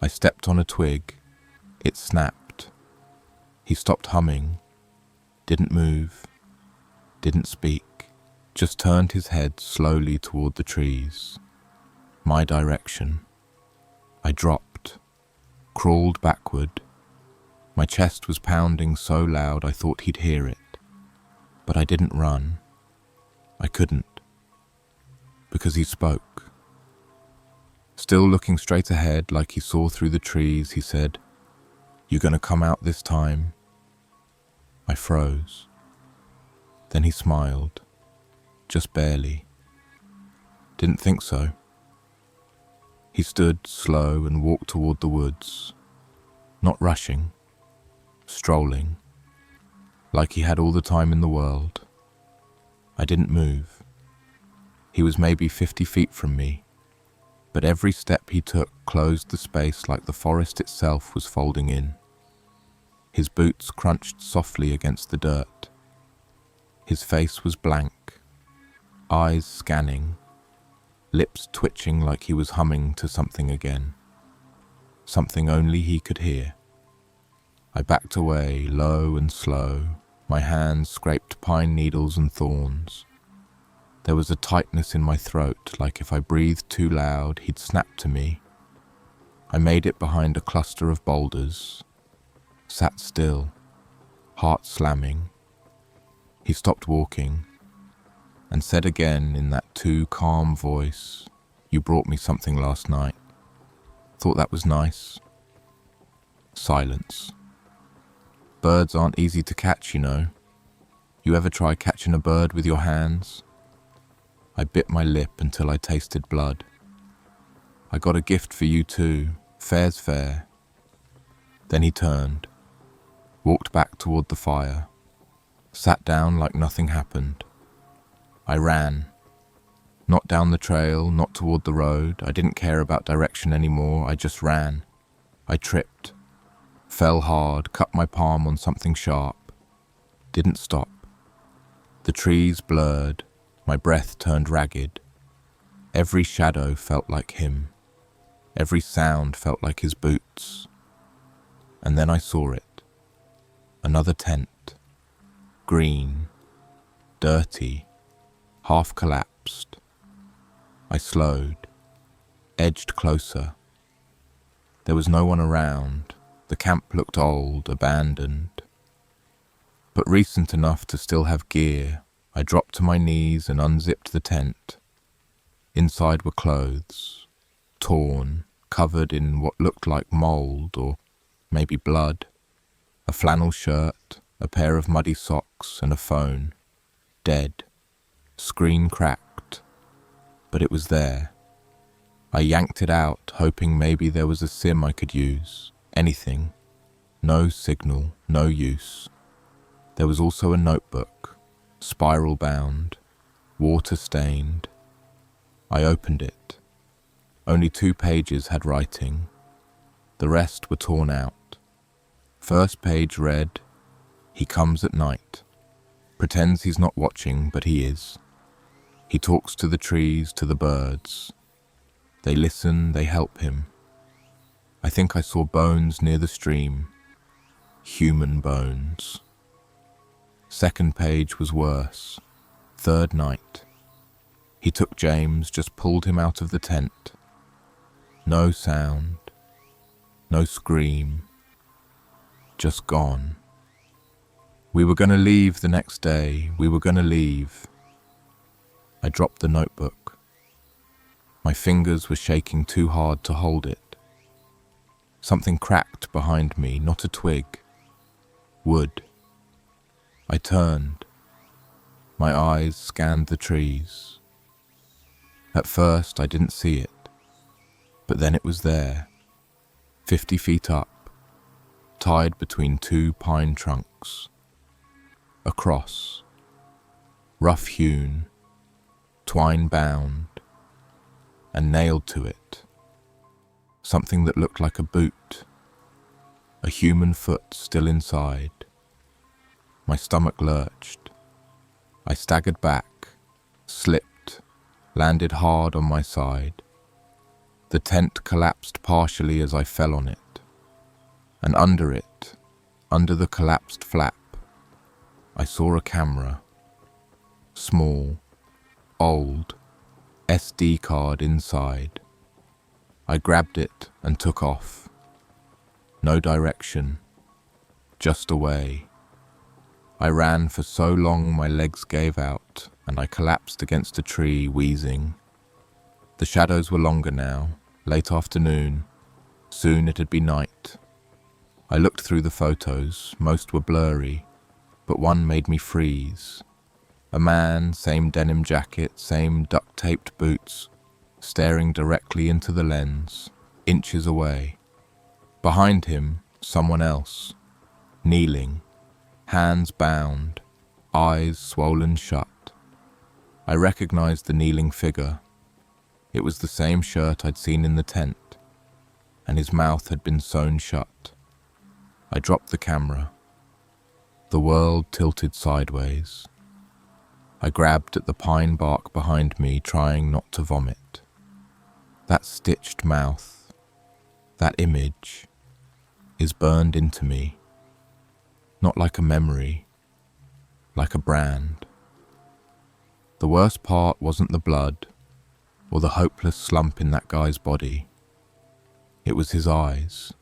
I stepped on a twig. It snapped. He stopped humming, didn't move, didn't speak, just turned his head slowly toward the trees, my direction. I dropped, crawled backward. My chest was pounding so loud I thought he'd hear it. But I didn't run. I couldn't. Because he spoke. Still looking straight ahead like he saw through the trees, he said, "You gonna come out this time?" I froze. Then he smiled, just barely. Didn't think so. He stood slow and walked toward the woods, not rushing, strolling, like he had all the time in the world. I didn't move. He was maybe 50 feet from me, but every step he took closed the space like the forest itself was folding in. His boots crunched softly against the dirt. His face was blank, eyes scanning, lips twitching like he was humming to something again, something only he could hear. I backed away, low and slow. My hands scraped pine needles and thorns. There was a tightness in my throat, like if I breathed too loud, he'd snap to me. I made it behind a cluster of boulders, sat still, heart slamming. He stopped walking and said again in that too calm voice, "You brought me something last night. Thought that was nice." Silence. Birds aren't easy to catch, you know. You ever try catching a bird with your hands? I bit my lip until I tasted blood. "I got a gift for you too. Fair's fair." Then he turned, walked back toward the fire, sat down like nothing happened. I ran. Not down the trail, not toward the road. I didn't care about direction anymore. I just ran. I tripped, fell hard, cut my palm on something sharp. Didn't stop. The trees blurred. My breath turned ragged. Every shadow felt like him. Every sound felt like his boots. And then I saw it. Another tent. Green. Dirty. Half collapsed. I slowed. Edged closer. There was no one around. The camp looked old, abandoned, but recent enough to still have gear. I dropped to my knees and unzipped the tent. Inside were clothes, torn, covered in what looked like mold or maybe blood, a flannel shirt, a pair of muddy socks, and a phone. Dead. Screen cracked, but it was there. I yanked it out, hoping maybe there was a SIM I could use. Anything. No signal, no use. There was also a notebook, spiral bound, water stained. I opened it. Only 2 pages had writing. The rest were torn out. First page read, "He comes at night. Pretends he's not watching, but he is. He talks to the trees, to the birds. They listen, they help him. I think I saw bones near the stream. Human bones." Second page was worse. Third night. He took James, just pulled him out of the tent. No sound. No scream. Just gone. We were going to leave the next day. We were going to leave. I dropped the notebook. My fingers were shaking too hard to hold it. Something cracked behind me, not a twig. Wood. I turned. My eyes scanned the trees. At first I didn't see it, but then it was there, 50 feet up, tied between 2 pine trunks. A cross, rough-hewn, twine-bound, and nailed to it. Something that looked like a boot, a human foot still inside. My stomach lurched. I staggered back, slipped, landed hard on my side. The tent collapsed partially as I fell on it, and under it, under the collapsed flap, I saw a camera. Small, old, SD card inside. I grabbed it and took off. No direction, just away. I ran for so long my legs gave out and I collapsed against a tree, wheezing. The shadows were longer now, late afternoon. Soon it'd be night. I looked through the photos. Most were blurry, but one made me freeze. A man, same denim jacket, same duct-taped boots, staring directly into the lens, inches away. Behind him, someone else, kneeling, hands bound, eyes swollen shut. I recognized the kneeling figure. It was the same shirt I'd seen in the tent, and his mouth had been sewn shut. I dropped the camera. The world tilted sideways. I grabbed at the pine bark behind me, trying not to vomit. That stitched mouth, that image, is burned into me, not like a memory, like a brand. The worst part wasn't the blood or the hopeless slump in that guy's body. It was his eyes.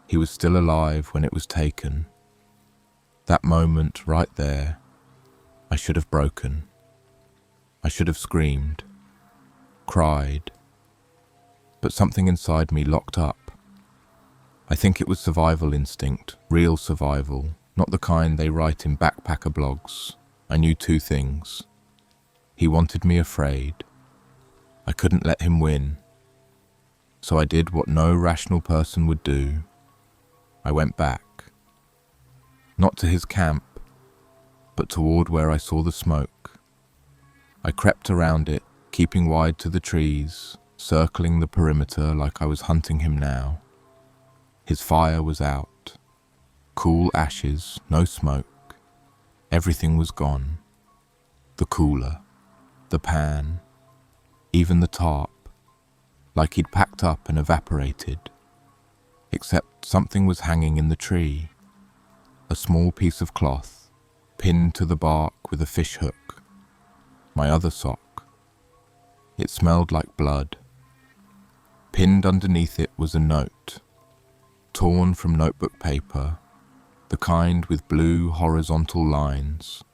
He was still alive when it was taken. That moment right there, I should have broken. I should have screamed, cried, but something inside me locked up. I think it was survival instinct, real survival, not the kind they write in backpacker blogs. I knew two things. He wanted me afraid. I couldn't let him win. So I did what no rational person would do. I went back. Not to his camp, but toward where I saw the smoke. I crept around it, keeping wide to the trees, circling the perimeter like I was hunting him now. His fire was out. Cool ashes, no smoke. Everything was gone. The cooler, the pan, even the tarp, like he'd packed up and evaporated. Except something was hanging in the tree. A small piece of cloth, pinned to the bark with a fish hook. My other sock. It smelled like blood. Pinned underneath it was a note, torn from notebook paper, the kind with blue horizontal lines,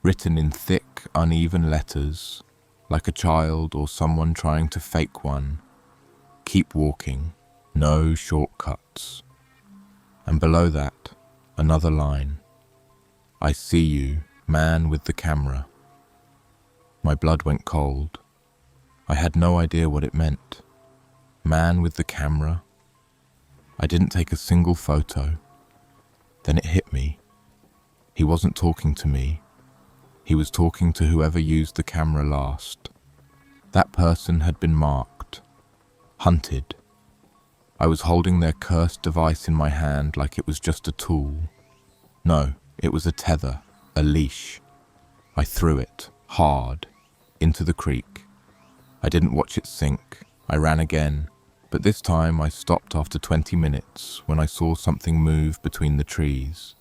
written in thick, uneven letters, like a child or someone trying to fake one. Keep walking, no shortcuts. And below that, another line. I see you, man with the camera. My blood went cold. I had no idea what it meant. Man with the camera. I didn't take a single photo. Then it hit me. He wasn't talking to me. He was talking to whoever used the camera last. That person had been marked, hunted. I was holding their cursed device in my hand like it was just a tool. No, it was a tether, a leash. I threw it, hard, into the creek. I didn't watch it sink. I ran again, but this time I stopped after 20 minutes when I saw something move between the trees.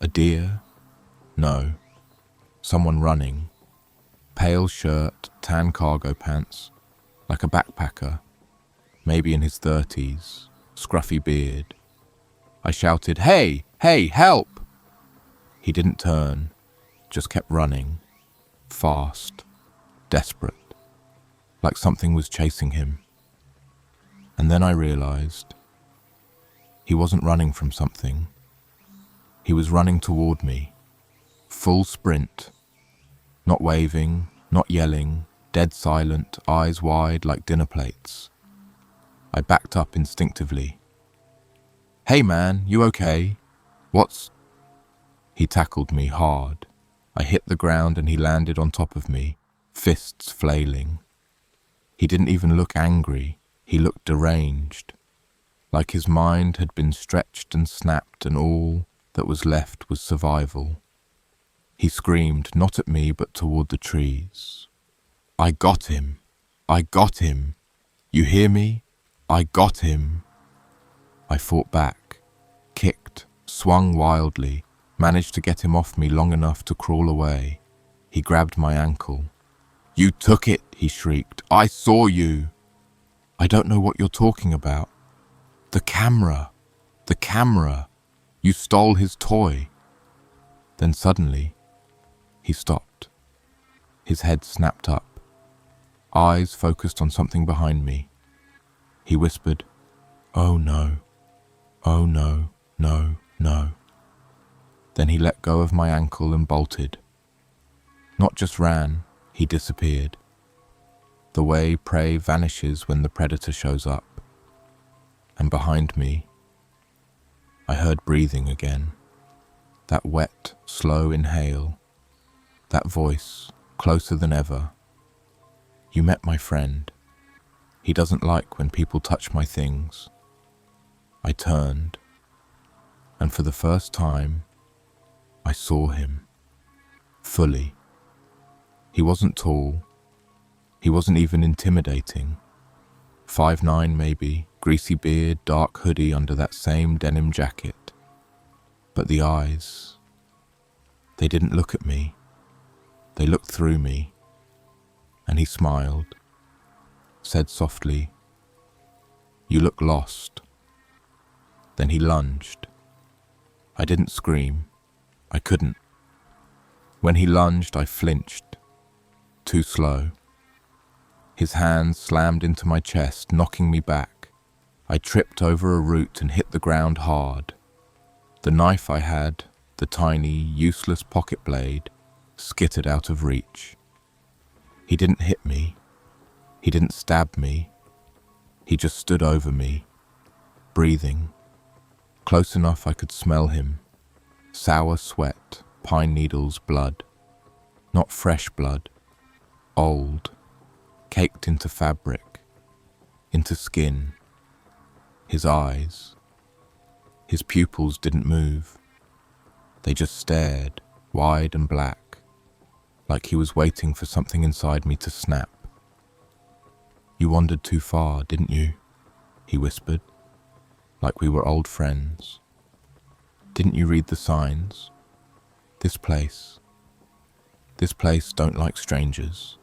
A deer? No. Someone running. Pale shirt, tan cargo pants, like a backpacker, maybe in his 30s, scruffy beard. I shouted, "Hey! Hey, help!" He didn't turn, just kept running, fast, desperate, like something was chasing him. And then I realized he wasn't running from something. He was running toward me, full sprint, not waving, not yelling, dead silent, eyes wide like dinner plates. I backed up instinctively. "Hey man, you okay? What's..." He tackled me hard. I hit the ground and he landed on top of me, fists flailing. He didn't even look angry. He looked deranged, like his mind had been stretched and snapped and all that was left was survival. He screamed, not at me but toward the trees. "I got him! I got him! You hear me? I got him!" I fought back, kicked, swung wildly, managed to get him off me long enough to crawl away. He grabbed my ankle. "You took it!" he shrieked. "I saw you!" "I don't know what you're talking about." "The camera! The camera! You stole his toy!" Then suddenly, he stopped. His head snapped up. Eyes focused on something behind me. He whispered, "Oh no, oh no, no, no." Then he let go of my ankle and bolted. Not just ran, he disappeared. The way prey vanishes when the predator shows up. And behind me, I heard breathing again. That wet, slow inhale. That voice, closer than ever. "You met my friend. He doesn't like when people touch my things." I turned, and for the first time, I saw him. Fully. He wasn't tall. He wasn't even intimidating. 5'9" maybe, greasy beard, dark hoodie under that same denim jacket. But the eyes, they didn't look at me. They looked through me. And he smiled, said softly, "You look lost." Then he lunged. I didn't scream. I couldn't. When he lunged, I flinched. Too slow. His hands slammed into my chest, knocking me back. I tripped over a root and hit the ground hard. The knife I had, the tiny, useless pocket blade, skittered out of reach. He didn't hit me. He didn't stab me. He just stood over me, breathing. Close enough I could smell him. Sour sweat, pine needles, blood. Not fresh blood. Old. Caked into fabric. Into skin. His eyes. His pupils didn't move. They just stared, wide and black, like he was waiting for something inside me to snap. "You wandered too far, didn't you?" he whispered, like we were old friends. "Didn't you read the signs? This place don't like strangers."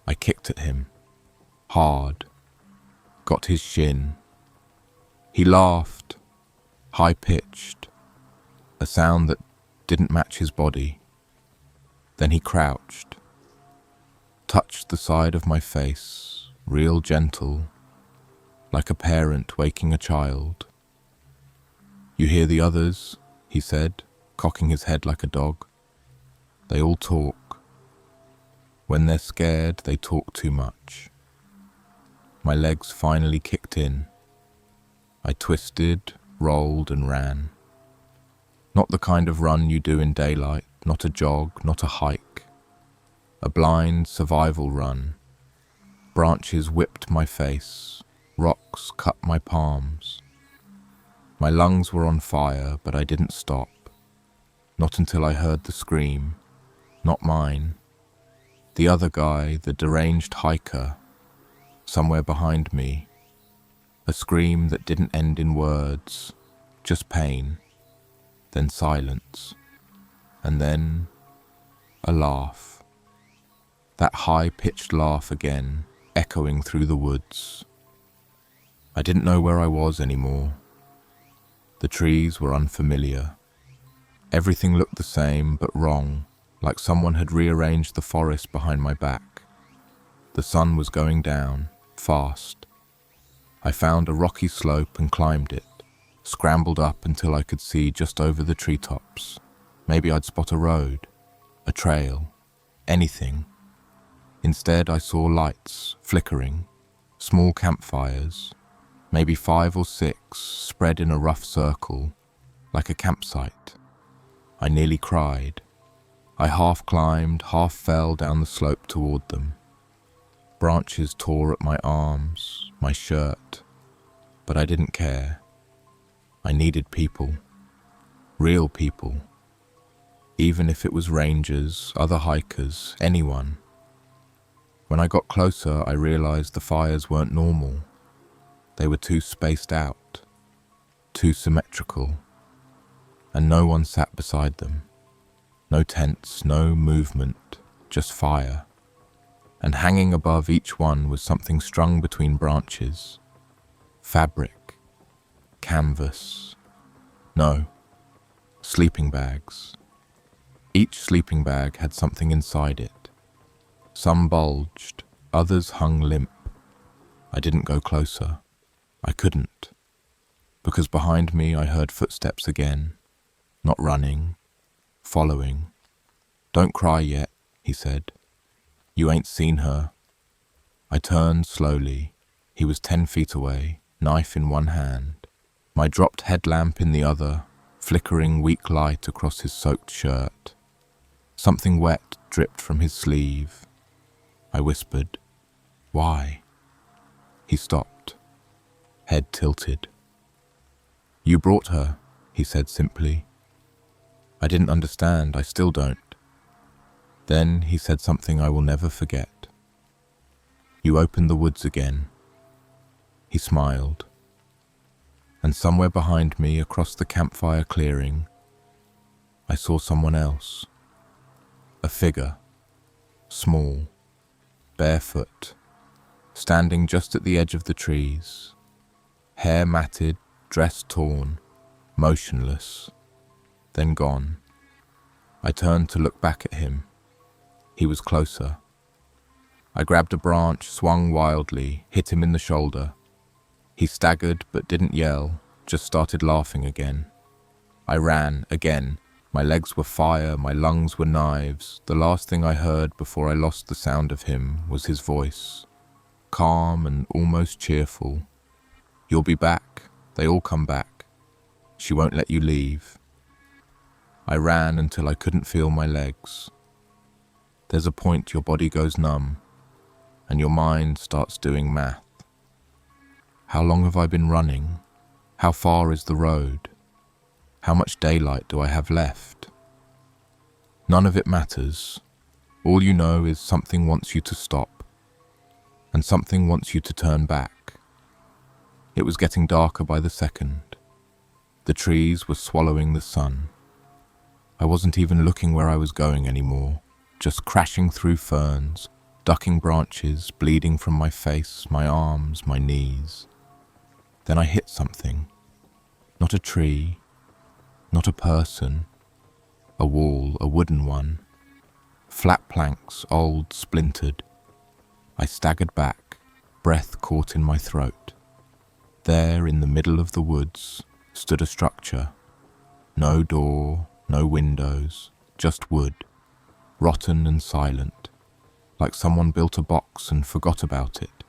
I kicked at him, hard, got his shin. He laughed, high-pitched, a sound that didn't match his body. Then he crouched, touched the side of my face, real gentle, like a parent waking a child. "You hear the others?" he said, cocking his head like a dog. "They all talk. When they're scared, they talk too much." My legs finally kicked in. I twisted, rolled, and ran. Not the kind of run you do in daylight, not a jog, not a hike. A blind survival run. Branches whipped my face, rocks cut my palms. My lungs were on fire, but I didn't stop. Not until I heard the scream. Not mine. The other guy, the deranged hiker, somewhere behind me. A scream that didn't end in words, just pain. Then silence. And then a laugh. That high-pitched laugh again, echoing through the woods. I didn't know where I was anymore. The trees were unfamiliar. Everything looked the same, but wrong, like someone had rearranged the forest behind my back. The sun was going down, fast. I found a rocky slope and climbed it, scrambled up until I could see just over the treetops. Maybe I'd spot a road, a trail, anything. Instead, I saw lights flickering, small campfires, maybe 5 or 6 spread in a rough circle, like a campsite. I nearly cried. I half climbed, half fell down the slope toward them. Branches tore at my arms, my shirt, but I didn't care. I needed people, real people. Even if it was rangers, other hikers, anyone. When I got closer, I realized the fires weren't normal. They were too spaced out, too symmetrical, and no one sat beside them. No tents, no movement, just fire. And hanging above each one was something strung between branches. Fabric, canvas, no, sleeping bags. Each sleeping bag had something inside it. Some bulged, others hung limp. I didn't go closer. I couldn't, because behind me I heard footsteps again, not running, following. "Don't cry yet," he said. "You ain't seen her." I turned slowly. He was 10 feet away, knife in one hand, my dropped headlamp in the other, flickering weak light across his soaked shirt. Something wet dripped from his sleeve. I whispered, "Why?" He stopped, head tilted. "You brought her," he said simply. I didn't understand, I still don't. Then he said something I will never forget. "You opened the woods again." He smiled. And somewhere behind me, across the campfire clearing, I saw someone else. A figure, small, barefoot, standing just at the edge of the trees, hair matted, dress torn, motionless, then gone. I turned to look back at him. He was closer. I grabbed a branch, swung wildly, hit him in the shoulder. He staggered but didn't yell, just started laughing again. I ran, again. My legs were fire, my lungs were knives. The last thing I heard before I lost the sound of him was his voice, calm and almost cheerful. "You'll be back. They all come back. She won't let you leave." I ran until I couldn't feel my legs. There's a point your body goes numb, and your mind starts doing math. How long have I been running? How far is the road? How much daylight do I have left? None of it matters. All you know is something wants you to stop, and something wants you to turn back. It was getting darker by the second. The trees were swallowing the sun. I wasn't even looking where I was going anymore, just crashing through ferns, ducking branches, bleeding from my face, my arms, my knees. Then I hit something. Not a tree, not a person, a wall, a wooden one. Flat planks, old, splintered. I staggered back, breath caught in my throat. There, in the middle of the woods, stood a structure. No door, no windows, just wood, rotten and silent, like someone built a box and forgot about it,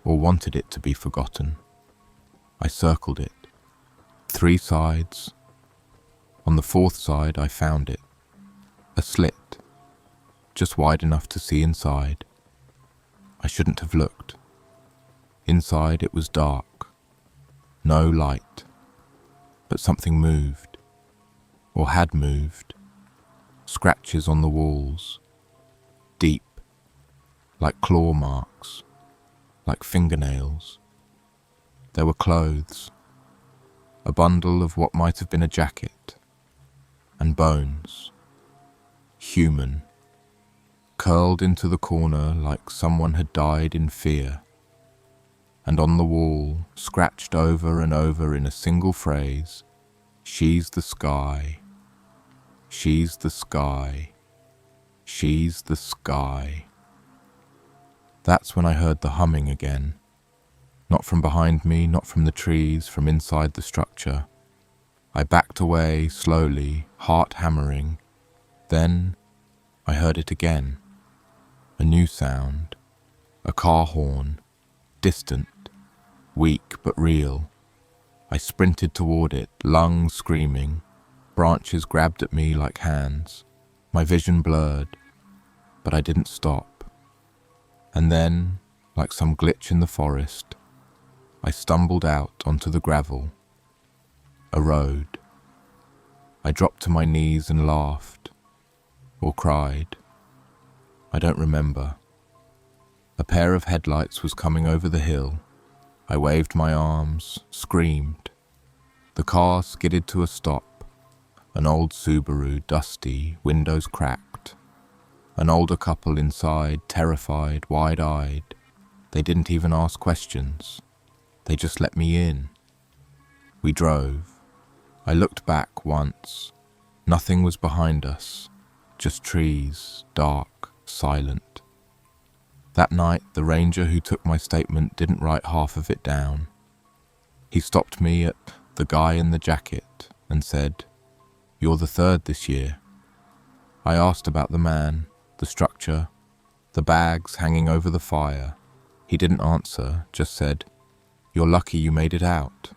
or wanted it to be forgotten. I circled it. 3 sides. On the 4th side I found it. A slit, just wide enough to see inside. I shouldn't have looked. Inside it was dark. No light. But something moved, or had moved. Scratches on the walls. Deep, like claw marks, like fingernails. There were clothes, a bundle of what might have been a jacket, and bones, human, curled into the corner like someone had died in fear. And on the wall, scratched over and over in a single phrase, "She's the sky, she's the sky, she's the sky." That's when I heard the humming again. Not from behind me, not from the trees, from inside the structure. I backed away slowly, heart hammering. Then I heard it again. A new sound. A car horn. Distant. Weak but real. I sprinted toward it, lungs screaming. Branches grabbed at me like hands. My vision blurred. But I didn't stop. And then, like some glitch in the forest, I stumbled out onto the gravel. A road. I dropped to my knees and laughed. Or cried. I don't remember. A pair of headlights was coming over the hill. I waved my arms, screamed. The car skidded to a stop. An old Subaru, dusty, windows cracked. An older couple inside, terrified, wide-eyed. They didn't even ask questions. They just let me in. We drove. I looked back once. Nothing was behind us. Just trees, dark, silent. That night, the ranger who took my statement didn't write half of it down. He stopped me at the guy in the jacket and said, "You're the third this year." I asked about the man, the structure, the bags hanging over the fire. He didn't answer, just said, "You're lucky you made it out."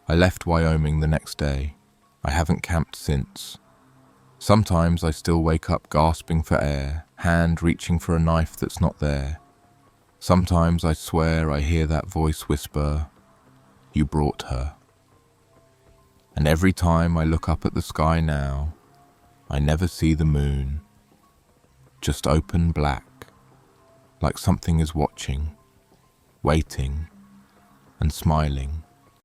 I left Wyoming the next day. I haven't camped since. Sometimes I still wake up gasping for air, hand reaching for a knife that's not there. Sometimes I swear I hear that voice whisper, "You brought her." And every time I look up at the sky now, I never see the moon, just open black, like something is watching, waiting, and smiling.